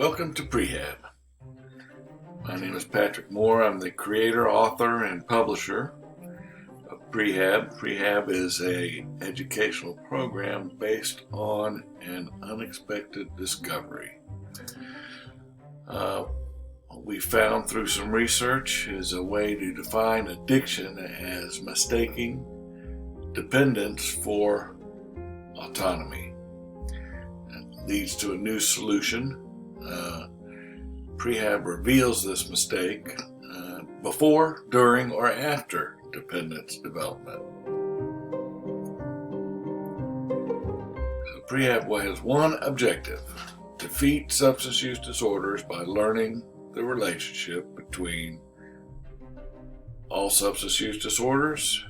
Welcome to Prehab. My name is Patrick Moore. I'm the creator, author, and publisher of Prehab. Prehab is an educational program based on an unexpected discovery. What we found through some research is a way to define addiction as mistaking dependence for autonomy. It leads to a new solution. Prehab reveals this mistake before, during, or after dependence development. So Prehab has one objective: defeat substance use disorders by learning the relationship between all substance use disorders,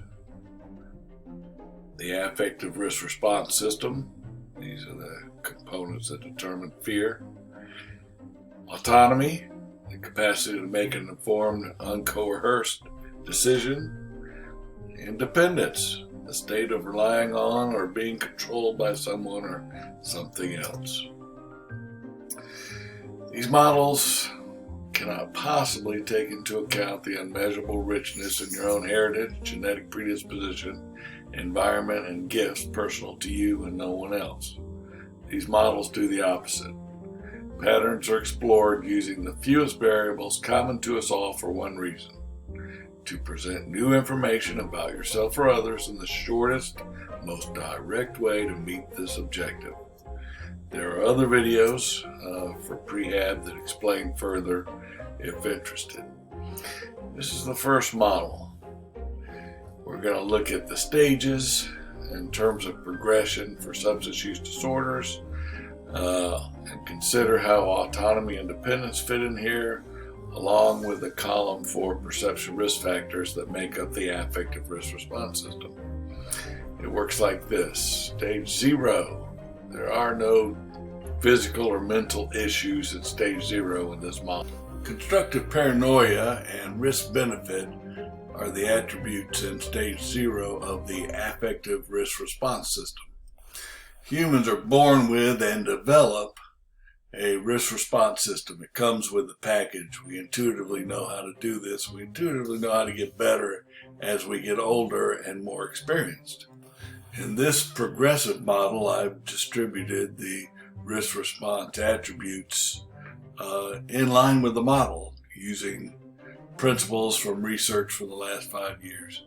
the affective risk response system, these are the components that determine fear, autonomy, the capacity to make an informed, uncoerced decision, and dependence, the state of relying on or being controlled by someone or something else. These models cannot possibly take into account the unmeasurable richness in your own heritage, genetic predisposition, environment, and gifts personal to you and no one else. These models do the opposite. Patterns are explored using the fewest variables common to us all for one reason: to present new information about yourself or others in the shortest, most direct way to meet this objective. There are other videos for Prehab that explain further if interested. This is the first model. We're going to look at the stages in terms of progression for substance use disorders, and consider how autonomy and dependence fit in here, along with the column for perception risk factors that make up the affective risk response system. It works like this. Stage 0. There are no physical or mental issues at stage 0 in this model. Constructive paranoia and risk-benefit are the attributes in stage 0 of the affective risk response system. Humans are born with and develop a risk response system. It comes with the package. We intuitively know how to do this. We intuitively know how to get better as we get older and more experienced. In this progressive model, I've distributed the risk response attributes in line with the model using principles from research for the last 5 years.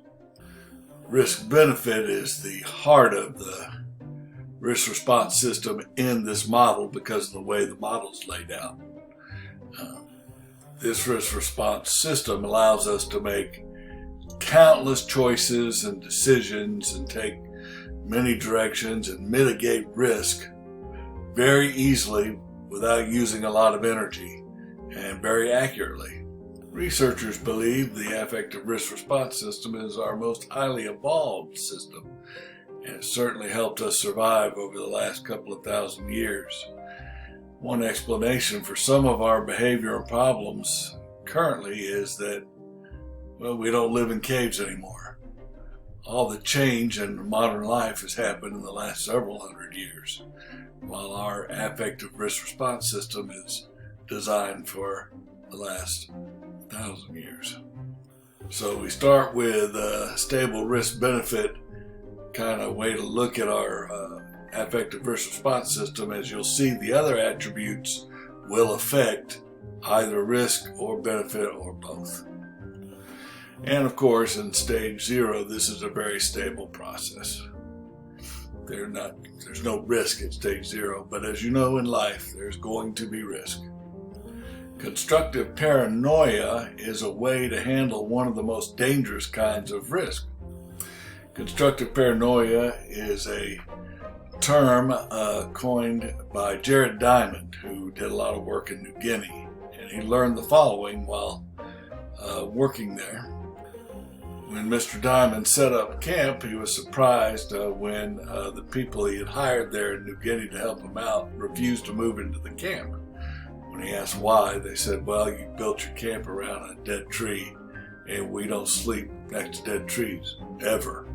Risk benefit is the heart of the risk response system in this model because of the way the model is laid out. This risk response system allows us to make countless choices and decisions and take many directions and mitigate risk very easily without using a lot of energy and very accurately. Researchers believe the affective risk response system is our most highly evolved system, and it certainly helped us survive over the last couple of thousand years. One explanation for some of our behavioral problems currently is that, we don't live in caves anymore. All the change in modern life has happened in the last several hundred years, while our affective risk response system is designed for the last 1,000 years. So we start with a stable risk-benefit kind of way to look at our affective risk response system. As you'll see, the other attributes will affect either risk or benefit or both. And of course, in stage 0, this is a very stable process. There's no risk at stage 0, but as you know in life, there's going to be risk. Constructive paranoia is a way to handle one of the most dangerous kinds of risk. Constructive paranoia is a term coined by Jared Diamond, who did a lot of work in New Guinea, and he learned the following while working there. When Mr. Diamond set up camp, he was surprised when the people he had hired there in New Guinea to help him out refused to move into the camp. When he asked why, they said, "Well, you built your camp around a dead tree, and we don't sleep next to dead trees, ever."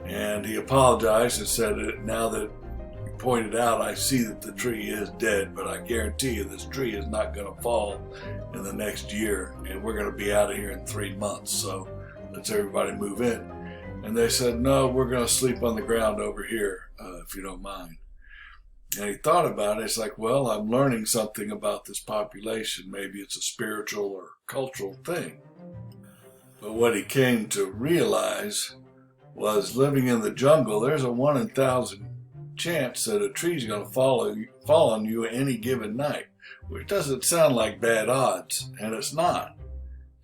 And he apologized and said, "Now that pointed out, I see that the tree is dead, but I guarantee you this tree is not going to fall in the next year, and we're going to be out of here in 3 months, so let's everybody move in. And they said, no, we're going to sleep on the ground over here, if you don't mind. And he thought about it. It's like, well, I'm learning something about this population. Maybe it's a spiritual or cultural thing. But what he came to realize was living in the jungle, there's a 1 in 1,000 chance that a tree's going to fall on you any given night, which doesn't sound like bad odds, and it's not,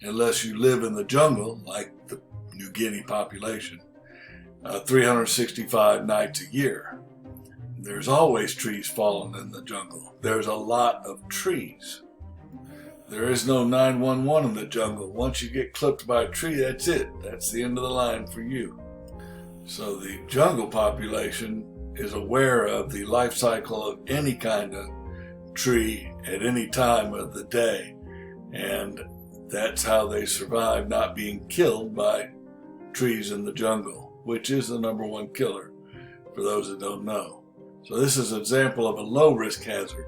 unless you live in the jungle like the New Guinea population, 365 nights a year. There's always trees falling in the jungle. There's a lot of trees. There is no 911 in the jungle. Once you get clipped by a tree, that's it. That's the end of the line for you. So the jungle population is aware of the life cycle of any kind of tree at any time of the day. And that's how they survive not being killed by trees in the jungle, which is the #1 killer, for those that don't know. So this is an example of a low-risk hazard.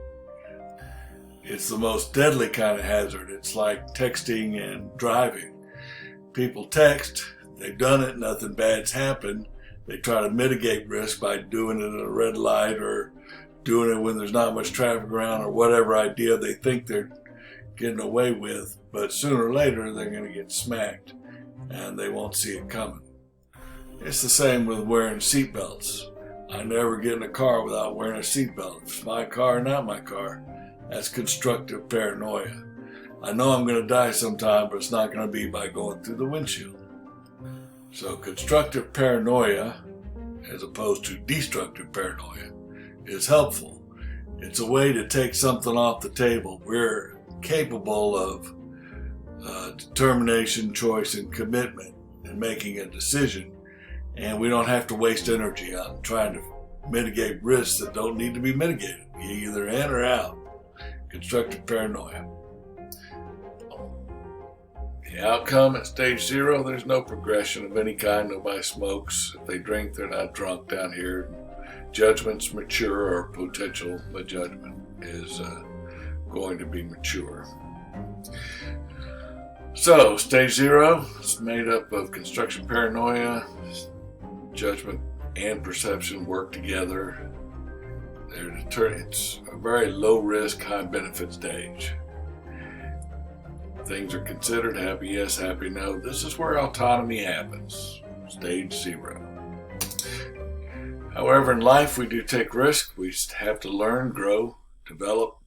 It's the most deadly kind of hazard. It's like texting and driving. People text, they've done it, nothing bad's happened. They try to mitigate risk by doing it at a red light or doing it when there's not much traffic around or whatever idea they think they're getting away with. But sooner or later, they're going to get smacked and they won't see it coming. It's the same with wearing seatbelts. I never get in a car without wearing a seatbelt. If it's my car or not my car, that's constructive paranoia. I know I'm going to die sometime, but it's not going to be by going through the windshield. So constructive paranoia, as opposed to destructive paranoia, is helpful. It's a way to take something off the table. We're capable of determination, choice, and commitment in making a decision. And we don't have to waste energy on trying to mitigate risks that don't need to be mitigated. You're either in or out. Constructive paranoia. The outcome at stage 0, there's no progression of any kind. Nobody smokes. If they drink, they're not drunk down here. Judgment's mature, or potential judgment is going to be mature. So, stage 0 is made up of construction paranoia. Judgment and perception work together. It's a very low risk, high benefit stage. Things are considered: happy yes, happy no. This is where autonomy happens, stage 0. However, in life we do take risks. We have to learn, grow, develop,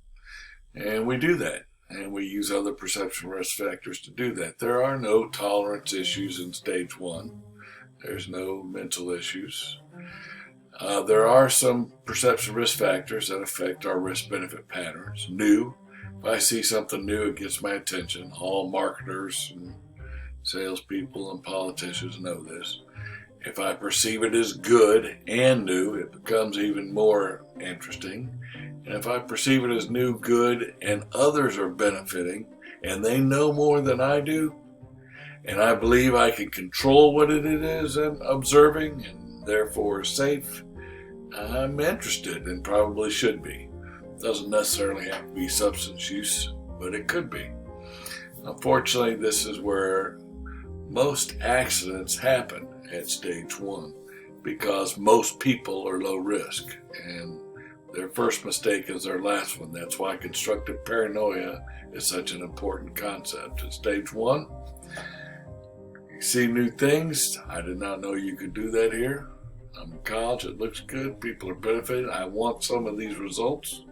and we do that. And we use other perception risk factors to do that. There are no tolerance issues in stage 1. There's no mental issues. There are some perception risk factors that affect our risk-benefit patterns. New. If I see something new, it gets my attention. All marketers and salespeople and politicians know this. If I perceive it as good and new, it becomes even more interesting. And if I perceive it as new, good, and others are benefiting, and they know more than I do, and I believe I can control what it is I'm observing and therefore safe, I'm interested and probably should be. Doesn't necessarily have to be substance use, but it could be. Unfortunately, this is where most accidents happen at stage 1 because most people are low risk and their first mistake is their last one. That's why constructive paranoia is such an important concept. At stage 1, see new things. I did not know you could do that here. I'm in college. It looks good. People are benefiting. I want some of these results.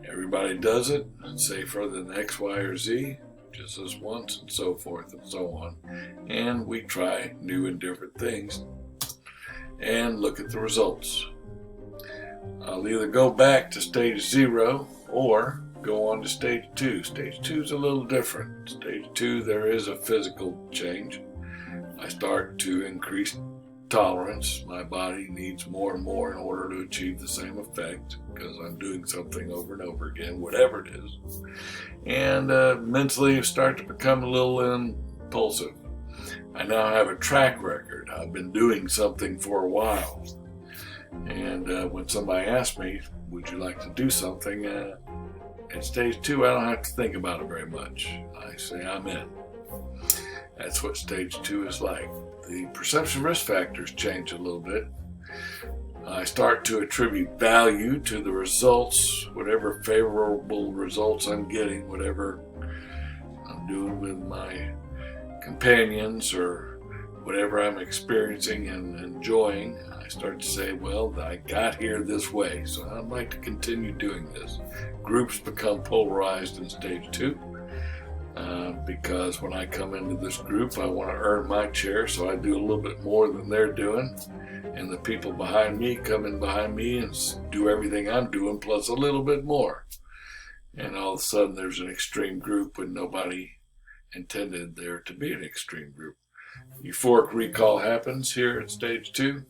Everybody does it. It's safer than X, Y, or Z, just as once, and so forth and so on. And we try new and different things and look at the results. I'll either go back to stage 0 or go on to stage 2. Stage 2 is a little different. Stage 2, there is a physical change. I start to increase tolerance. My body needs more and more in order to achieve the same effect because I'm doing something over and over again, whatever it is. And mentally start to become a little impulsive. I now have a track record. I've been doing something for a while. And when somebody asks me, would you like to do something? At stage 2, I don't have to think about it very much. I say I'm in. That's what stage 2 is like. The perception risk factors change a little bit. I start to attribute value to the results, whatever favorable results I'm getting, whatever I'm doing with my companions or whatever I'm experiencing and enjoying. I start to say, well, I got here this way, so I'd like to continue doing this. Groups become polarized in stage 2 because when I come into this group, I want to earn my share, so I do a little bit more than they're doing. And the people behind me come in behind me and do everything I'm doing plus a little bit more. And all of a sudden there's an extreme group when nobody intended there to be an extreme group. Euphoric recall happens here at stage 2.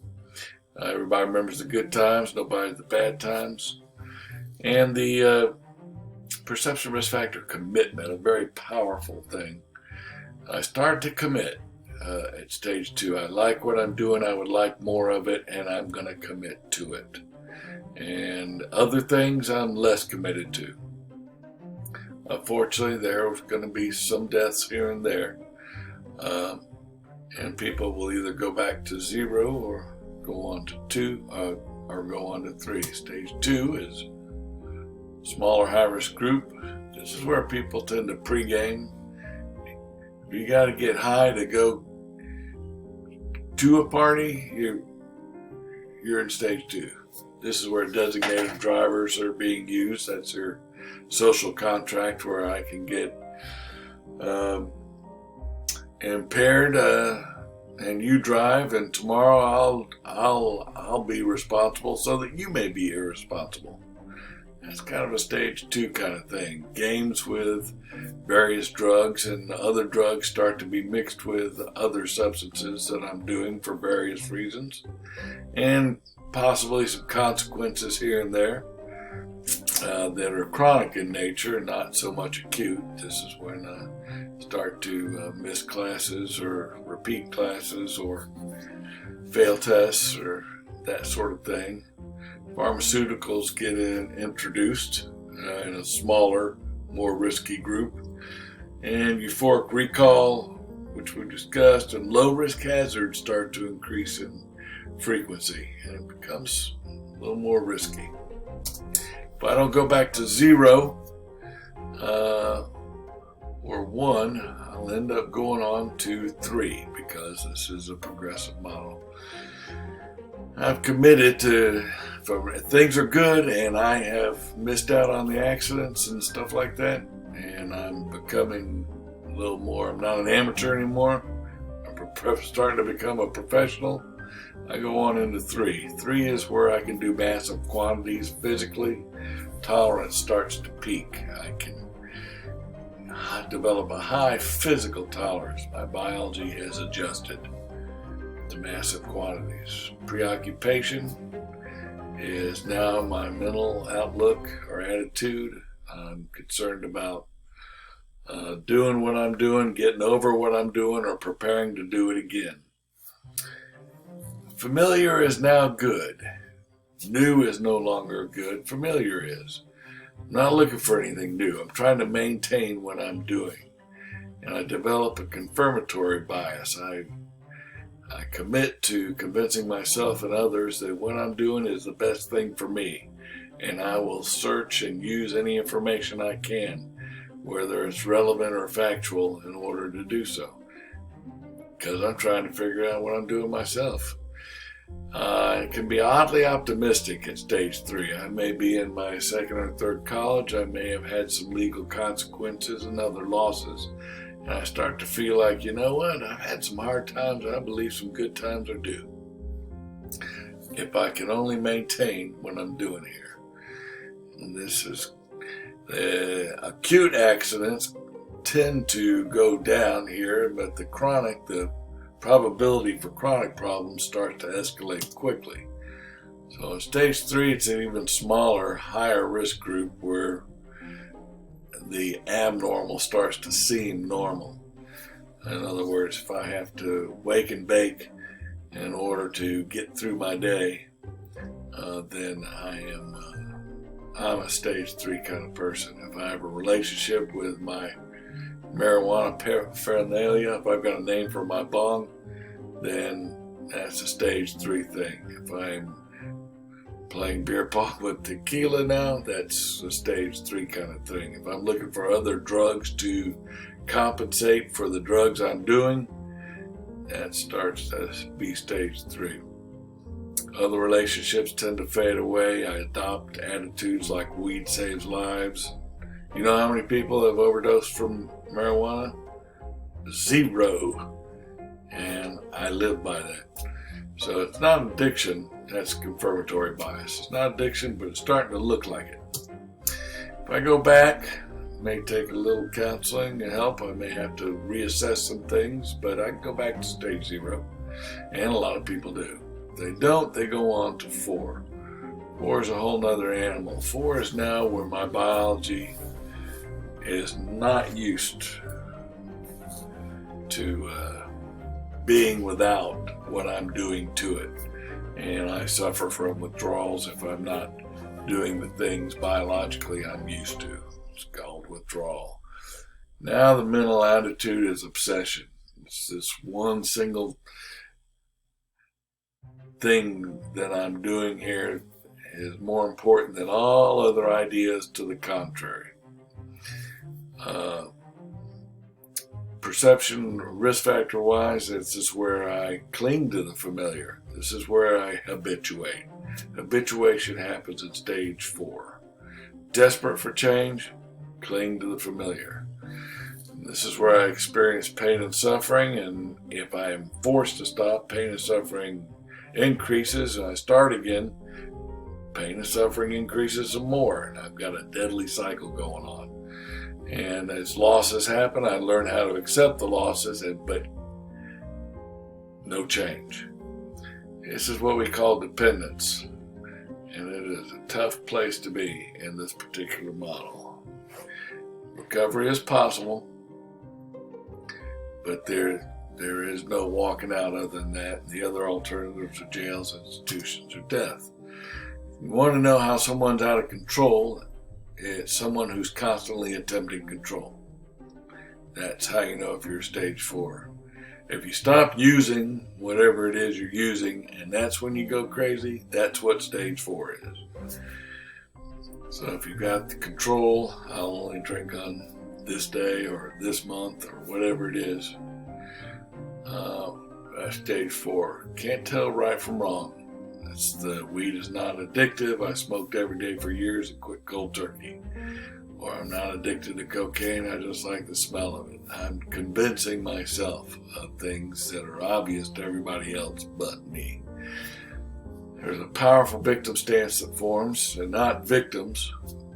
Everybody remembers the good times, nobody the bad times. And the perception risk factor commitment, a very powerful thing. I start to commit. At stage 2, I like what I'm doing, I would like more of it, and I'm going to commit to it. And other things I'm less committed to. Unfortunately, there's going to be some deaths here and there. And people will either go back to 0 or go on to 2 or go on to 3. Stage 2 is smaller high-risk group. This is where people tend to pregame. You got to get high to go to a party, you're in stage 2. This is where designated drivers are being used. That's your social contract where I can get impaired and you drive, and tomorrow I'll be responsible so that you may be irresponsible. That's kind of a stage 2 kind of thing. Games with various drugs, and other drugs start to be mixed with other substances that I'm doing for various reasons, and possibly some consequences here and there that are chronic in nature, not so much acute. This is when I start to miss classes or repeat classes or fail tests or that sort of thing. Pharmaceuticals get introduced in a smaller, more risky group. And euphoric recall, which we discussed, and low-risk hazards start to increase in frequency, and it becomes a little more risky. If I don't go back to 0 or 1, I'll end up going on to 3 because this is a progressive model. I've committed to, if things are good and I have missed out on the accidents and stuff like that, and I'm becoming a little more, I'm not an amateur anymore, I'm starting to become a professional, I go on into 3. 3 is where I can do massive quantities physically. Tolerance starts to peak. I can develop a high physical tolerance. My biology has adjusted to massive quantities. Preoccupation is now my mental outlook or attitude. I'm concerned about doing what I'm doing, getting over what I'm doing, or preparing to do it again. Familiar is now good. New is no longer good. Familiar is. I'm not looking for anything new. I'm trying to maintain what I'm doing. And I develop a confirmatory bias. I commit to convincing myself and others that what I'm doing is the best thing for me. And I will search and use any information I can, whether it's relevant or factual, in order to do so. Because I'm trying to figure out what I'm doing myself. I can be oddly optimistic at stage 3. I may be in my 2nd or 3rd college. I may have had some legal consequences and other losses. And I start to feel like, you know what, I've had some hard times. I believe some good times are due. If I can only maintain what I'm doing here. And this is, acute accidents tend to go down here, but the probability for chronic problems start to escalate quickly. So in stage 3, it's an even smaller, higher risk group where the abnormal starts to seem normal. In other words, if I have to wake and bake in order to get through my day, then I'm a stage 3 kind of person. If I have a relationship with my marijuana paraphernalia, if I've got a name for my bong, then that's a stage 3 thing. If I'm playing beer pong with tequila now, that's a stage 3 kind of thing. If I'm looking for other drugs to compensate for the drugs I'm doing, that starts to be stage 3. Other relationships tend to fade away. I adopt attitudes like weed saves lives. You know how many people have overdosed from marijuana? 0. And I live by that. So it's not an addiction, that's confirmatory bias. It's not addiction, but it's starting to look like it. If I go back, it may take a little counseling to help. I may have to reassess some things, but I can go back to stage 0. And a lot of people do. If they don't, they go on to 4. 4 is a whole nother animal. 4 is now where my biology is not used to being without what I'm doing to it. And I suffer from withdrawals if I'm not doing the things biologically I'm used to. It's called withdrawal. Now the mental attitude is obsession. It's this one single thing that I'm doing here is more important than all other ideas to the contrary. Perception, risk factor wise, this is where I cling to the familiar. This is where I habituate. Habituation happens at stage 4. Desperate for change, cling to the familiar. This is where I experience pain and suffering, and if I am forced to stop, pain and suffering increases, and I start again, pain and suffering increases some more, and I've got a deadly cycle going on. And as losses happen, I learn how to accept the losses, but no change. This is what we call dependence, and it is a tough place to be in this particular model. Recovery is possible, but there is no walking out other than that. The other alternatives are jails, institutions, or death. You want to know how someone's out of control, it's someone who's constantly attempting control. That's how you know if you're stage 4. If you stop using whatever it is you're using, and that's when you go crazy, that's what stage 4 is. So if you've got the control, I'll only drink on this day or this month or whatever it is, that's stage 4. Can't tell right from wrong. The weed is not addictive. I smoked every day for years and quit cold turkey. Or I'm not addicted to cocaine. I just like the smell of it. I'm convincing myself of things that are obvious to everybody else but me. There's a powerful victim stance that forms, and not victims,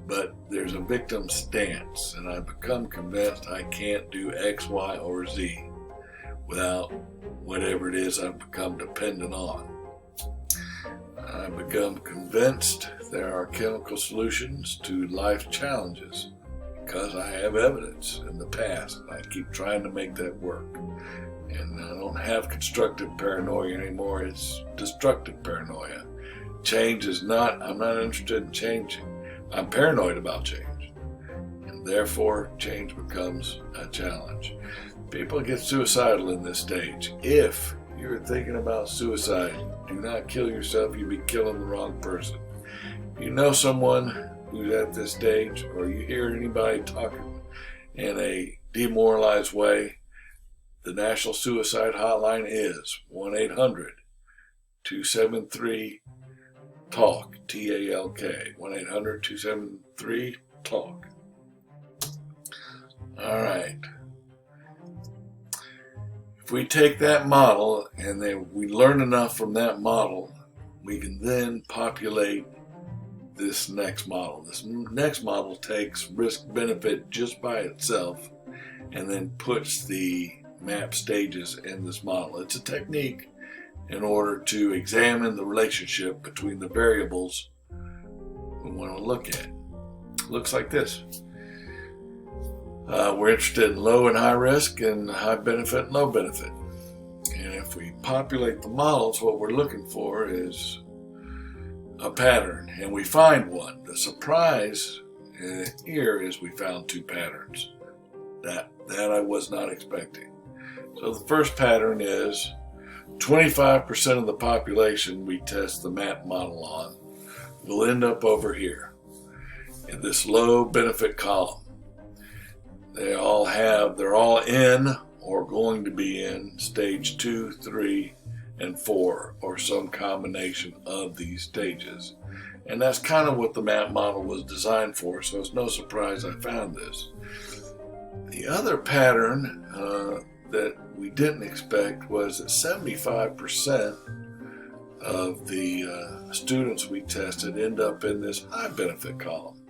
but there's a victim stance. And I've become convinced I can't do X, Y, or Z without whatever it is I've become dependent on. I've become convinced there are chemical solutions to life's challenges because I have evidence in the past. I keep trying to make that work. And I don't have constructive paranoia anymore. It's destructive paranoia. Change is not, I'm not interested in changing. I'm paranoid about change. And therefore, change becomes a challenge. People get suicidal in this stage. If you're thinking about suicide, do not kill yourself. You'd be killing the wrong person. If you know someone who's at this stage, or you hear anybody talking in a demoralized way, the National Suicide Hotline is 1-800-273-TALK, T-A-L-K, 1-800-273-TALK. All right. If we take that model and then we learn enough from that model, we can then populate this next model. This next model takes risk-benefit just by itself and then puts the MAPP stages in this model. It's a technique in order to examine the relationship between the variables we want to look at. It looks like this. We're interested in low and high risk and high benefit and low benefit. And if we populate the models, what we're looking for is a pattern, and we find one. The surprise here is we found two patterns that I was not expecting. So the first pattern is 25% of the population we test the MAPP model on will end up over here in this low benefit column. They're all in or going to be in stage 2, 3, and 4, or some combination of these stages. And that's kind of what the MAPP model was designed for, so it's no surprise I found this. The other pattern that we didn't expect was that 75% of the students we tested end up in this high benefit column.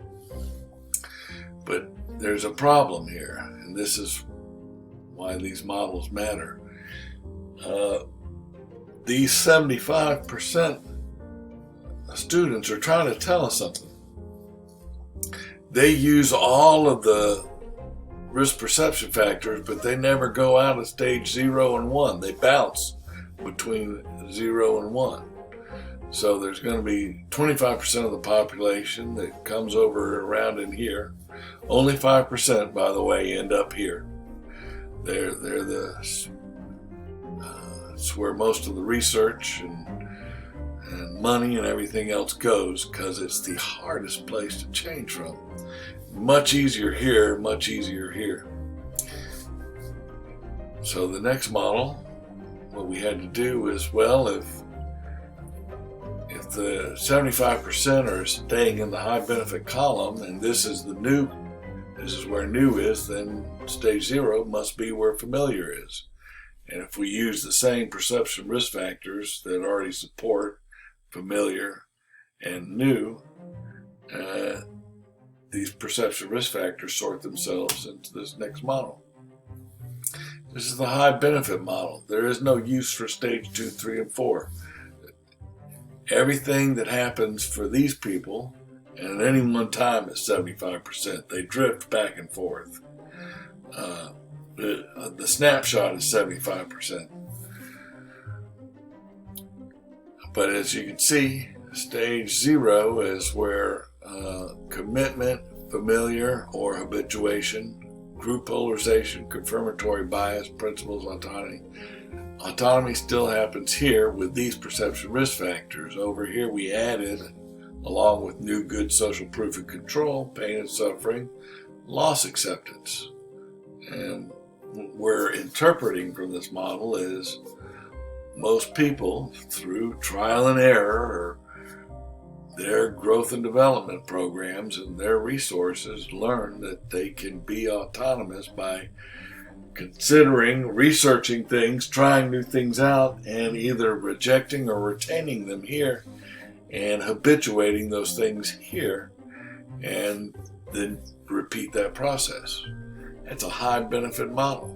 But there's a problem here, and this is why these models matter. These 75% students are trying to tell us something. They use all of the risk perception factors, but they never go out of stage 0 and 1. They bounce between 0 and 1. So there's going to be 25% of the population that comes over around in here. Only 5%, by the way, end up here. It's where most of the research and money and everything else goes, because it's the hardest place to change from. Much easier here, much easier here. So the next model, what we had to do was, well, if the 75% are staying in the high benefit column, and this is where new is, then stage 0 must be where familiar is. And if we use the same perception risk factors that already support familiar and new, these perception risk factors sort themselves into this next model. This is the high benefit model. There is no use for stage 2, 3, and 4. Everything that happens for these people, and at any one time, is 75%. They drift back and forth. The snapshot is 75%. But as you can see, stage 0 is where commitment, familiar, or habituation, group polarization, confirmatory bias, principles, autonomy. Autonomy still happens here with these perception risk factors. Over here we added, along with new good social proof and control, pain and suffering, loss acceptance. And we're interpreting from this model is most people, through trial and error or their growth and development programs and their resources, learn that they can be autonomous by considering, researching things, trying new things out, and either rejecting or retaining them here and habituating those things here, and then repeat that process. It's a high benefit model.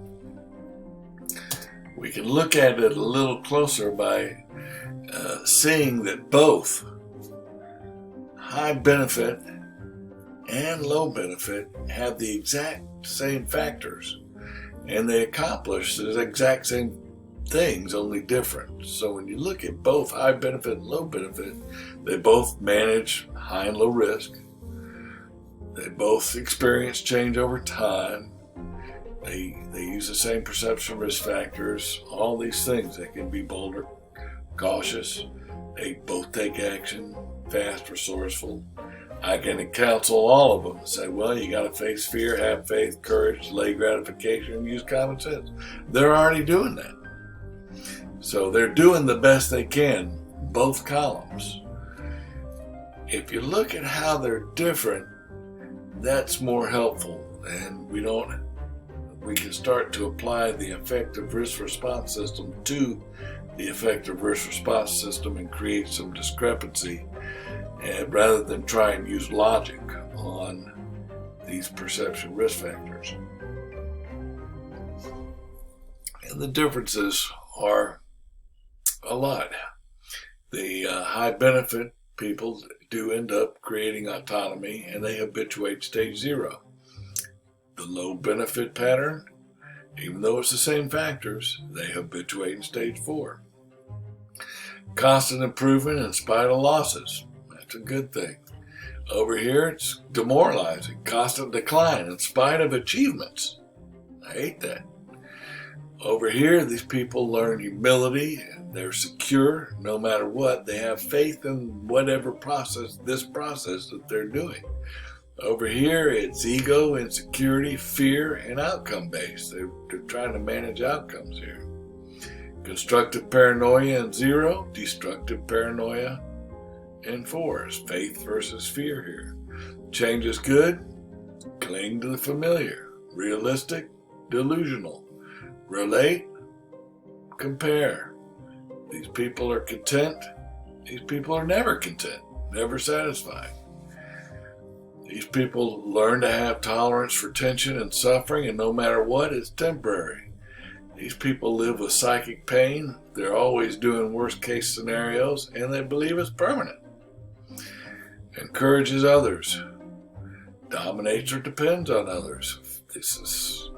We can look at it a little closer by seeing that both high benefit and low benefit have the exact same factors, and they accomplish the exact same things, only different. So when you look at both high benefit and low benefit, they both manage high and low risk. They both experience change over time. They use the same perception risk factors, all these things. They can be bolder, cautious. They both take action, fast, resourceful. I can counsel all of them and say, well, you got to face fear, have faith, courage, delay gratification, and use common sense. They're already doing that. So they're doing the best they can, both columns. If you look at how they're different, that's more helpful, and we can start to apply the affective risk response system to the affective risk response system and create some discrepancy, rather than try and use logic on these perception risk factors. And the differences are a lot. The high benefit people do end up creating autonomy, and they habituate stage 0. The low benefit pattern, even though it's the same factors, they habituate in stage 4. Constant improvement in spite of losses. It's a good thing. Over here, it's demoralizing, constant decline in spite of achievements. I hate that. Over here, these people learn humility, and they're secure no matter what. They have faith in whatever process that they're doing. Over here, it's ego, insecurity, fear, and outcome-based. They're trying to manage outcomes here. Constructive paranoia in 0, destructive paranoia in 4. Faith versus fear here. Change is good, cling to the familiar. Realistic, delusional. Relate, compare. These people are content. These people are never content, never satisfied. These people learn to have tolerance for tension and suffering, and no matter what, it's temporary. These people live with psychic pain. They're always doing worst case scenarios, and they believe it's permanent. Encourages others. Dominates or depends on others. This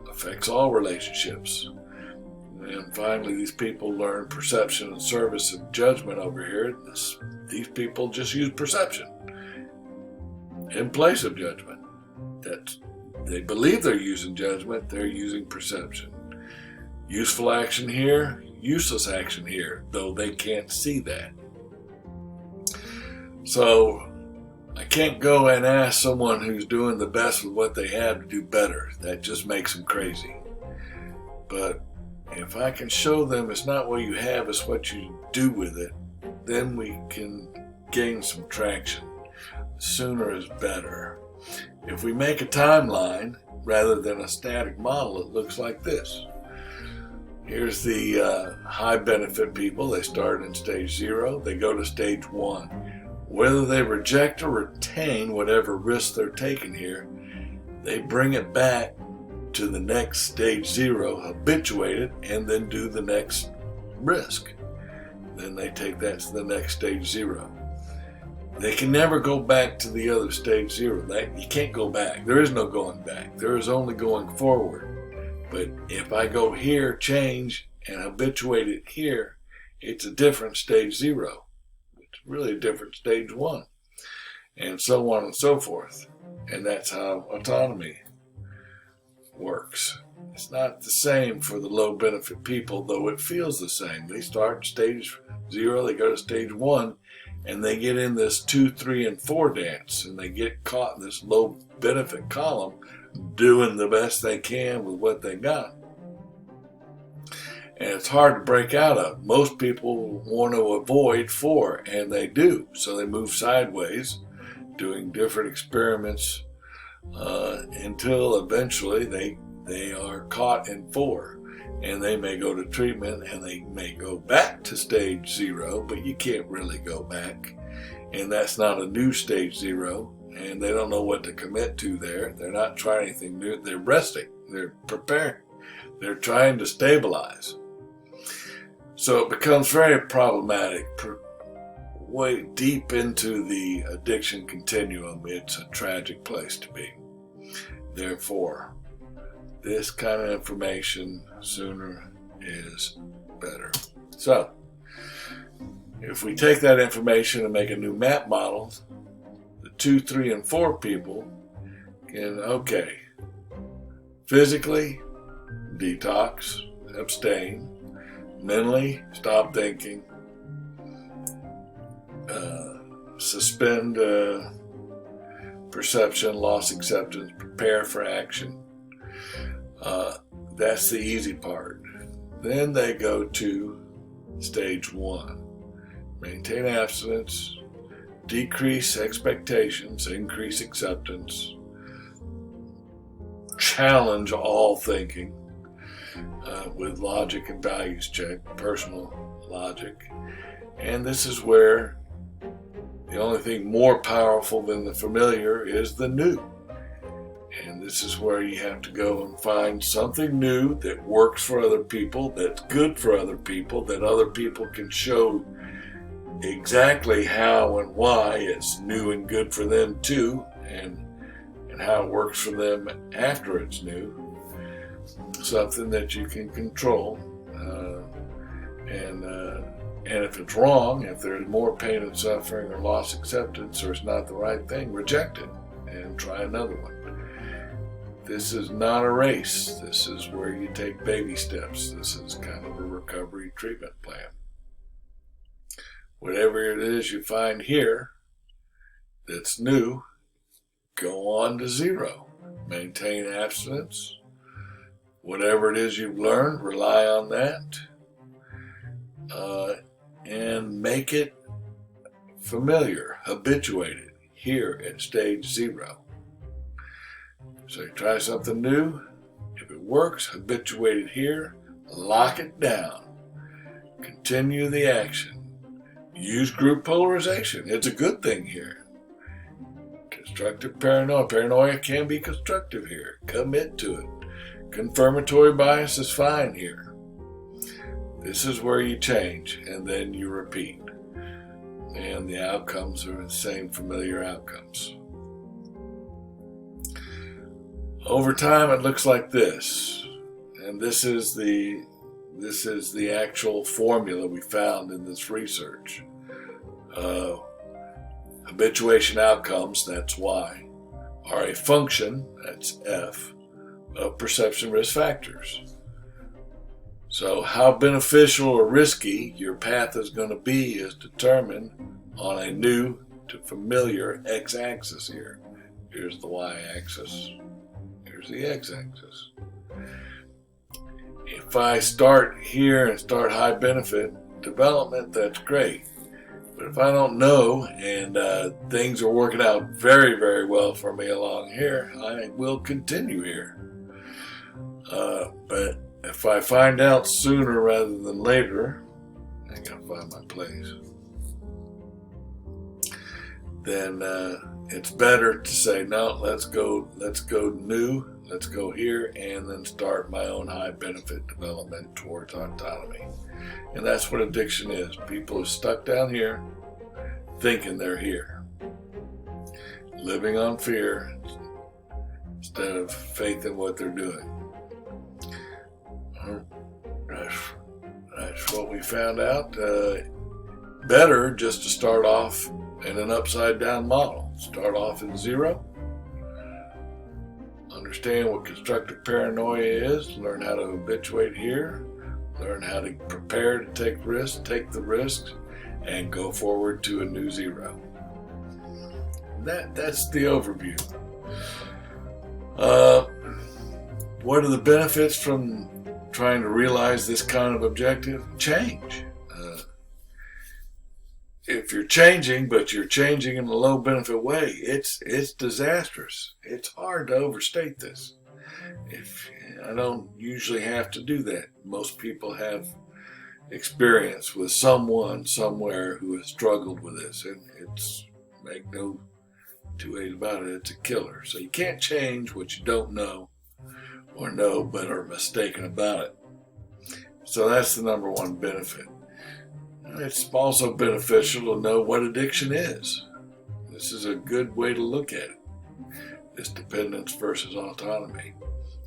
affects all relationships. And finally, these people learn perception and service and judgment over here. These people just use perception in place of judgment. They believe they're using judgment, they're using perception. Useful action here, useless action here, though they can't see that. So I can't go and ask someone who's doing the best with what they have to do better. That just makes them crazy. But if I can show them it's not what you have, it's what you do with it, then we can gain some traction. Sooner is better. If we make a timeline rather than a static model, it looks like this. Here's the high benefit people. They start in stage 0. They go to stage 1. Whether they reject or retain whatever risk they're taking here, they bring it back to the next stage 0, habituate it, and then do the next risk. Then they take that to the next stage 0. They can never go back to the other stage 0. You can't go back. There is no going back. There is only going forward. But if I go here, change, and habituate it here, it's a different stage 0. It's really a different stage 1. And so on and so forth. And that's how autonomy works. It's not the same for the low benefit people, though it feels the same. They start stage 0, they go to stage 1, and they get in this 2, 3, and 4 dance, and they get caught in this low benefit column doing the best they can with what they got. And it's hard to break out of. Most people want to avoid 4, and they do. So they move sideways, doing different experiments until eventually they are caught in 4. And they may go to treatment and they may go back to stage 0, but you can't really go back. And that's not a new stage 0, and they don't know what to commit to there. They're not trying anything new. They're resting. They're preparing. They're trying to stabilize. So it becomes very problematic. Way deep into the addiction continuum, it's a tragic place to be. Therefore, this kind of information, sooner is better. So, if we take that information and make a new MAPP model, the 2, 3, and 4 people can, physically, detox, abstain, mentally, stop thinking, suspend perception, loss acceptance, prepare for action. That's the easy part. Then they go to stage 1. Maintain abstinence, decrease expectations, increase acceptance, challenge all thinking with logic and values check, personal logic. And this is where the only thing more powerful than the familiar is the new. And this is where you have to go and find something new that works for other people, that's good for other people, that other people can show exactly how and why it's new and good for them too, and how it works for them after it's new. Something that you can control and And if it's wrong, if there's more pain and suffering or loss acceptance, or it's not the right thing, reject it and try another one. This is not a race. This is where you take baby steps. This is kind of a recovery treatment plan. Whatever it is you find here that's new, go on to zero. Maintain abstinence. Whatever it is you've learned, rely on that. And make it familiar, habituated here at stage 0. So you try something new. If it works, habituate it here. Lock it down. Continue the action. Use group polarization. It's a good thing here. Constructive paranoia. Paranoia can be constructive here. Commit to it. Confirmatory bias is fine here. This is where you change and then you repeat. And the outcomes are the same familiar outcomes. Over time it looks like this. And this is the actual formula we found in this research. Habituation outcomes, that's Y, are a function, that's F, of perception risk factors. So how beneficial or risky your path is going to be is determined on a new to familiar x-axis here. Here's the y-axis. Here's the x-axis. If I start here and start high benefit development, that's great. But if I don't know and things are working out very, very well for me along here, I will continue here. But if I find out sooner rather than later, I gotta find my place, then it's better to say, no, let's go new, let's go here, and then start my own high benefit development towards autonomy. And that's what addiction is. People are stuck down here thinking they're here, living on fear instead of faith in what they're doing. That's what we found out. Better just to start off in an upside down model. Start off in 0. Understand what constructive paranoia is. Learn how to habituate here. Learn how to prepare to take risks, take the risks, and go forward to a new 0. That's the overview. What are the benefits from trying to realize this kind of objective? Change. If you're changing, but you're changing in a low benefit way, it's disastrous. It's hard to overstate this. I don't usually have to do that. Most people have experience with someone somewhere who has struggled with this, and it's, make no two ways about it, it's a killer. So you can't change what you don't know or know but are mistaken about it. So that's the number one benefit. It's also beneficial to know what addiction is. This is a good way to look at it. This dependence versus autonomy.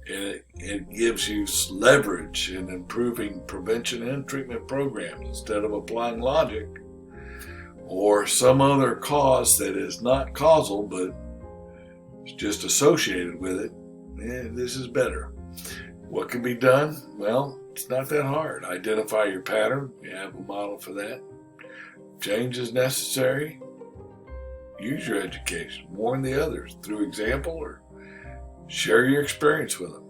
And it gives you leverage in improving prevention and treatment programs instead of applying logic or some other cause that is not causal but is just associated with it. This is better. What can be done? Well, it's not that hard. Identify your pattern. We have a model for that. Change is necessary. Use your education. Warn the others through example or share your experience with them.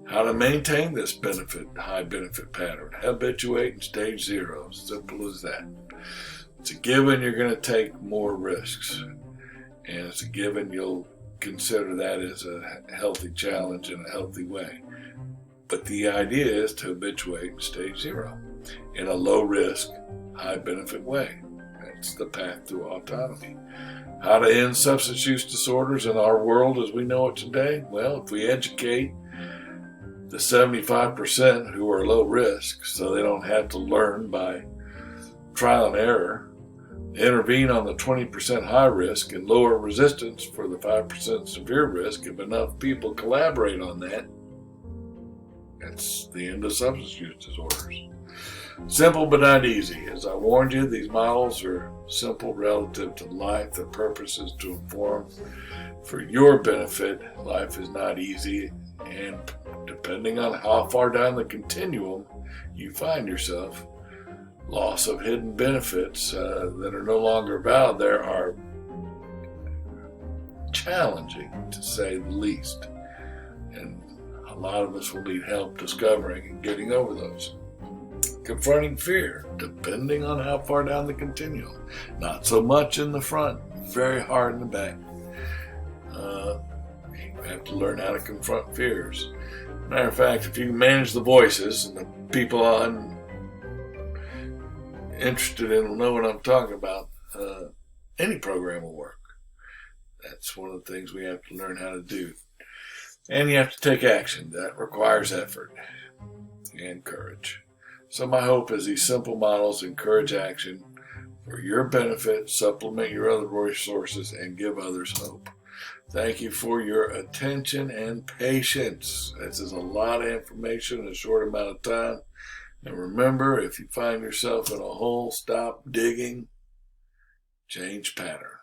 How to maintain this high benefit pattern. Habituate in stage 0. Simple as that. It's a given you're going to take more risks. And it's a given you'll consider that as a healthy challenge in a healthy way. But the idea is to habituate in stage 0 in a low risk, high benefit way. That's the path to autonomy. How to end substance use disorders in our world as we know it today? Well, if we educate the 75% who are low risk so they don't have to learn by trial and error, intervene on the 20% high risk and lower resistance for the 5% severe risk, if enough people collaborate on that, That's the end of substance use disorders. Simple but not easy. As I warned you, these models are simple relative to life. Their purpose is to inform for your benefit. Life is not easy, and depending on how far down the continuum you find yourself, loss of hidden benefits that are no longer valid there are challenging, to say the least. And a lot of us will need help discovering and getting over those. Confronting fear, depending on how far down the continuum. Not so much in the front, very hard in the back. You have to learn how to confront fears. Matter of fact, if you can manage the voices, and the people I'm interested in will know what I'm talking about, any program will work. That's one of the things we have to learn how to do. And you have to take action. That requires effort and courage. So my hope is these simple models encourage action for your benefit, supplement your other resources, and give others hope. Thank you for your attention and patience. This is a lot of information in a short amount of time. And remember, if you find yourself in a hole, stop digging, change pattern.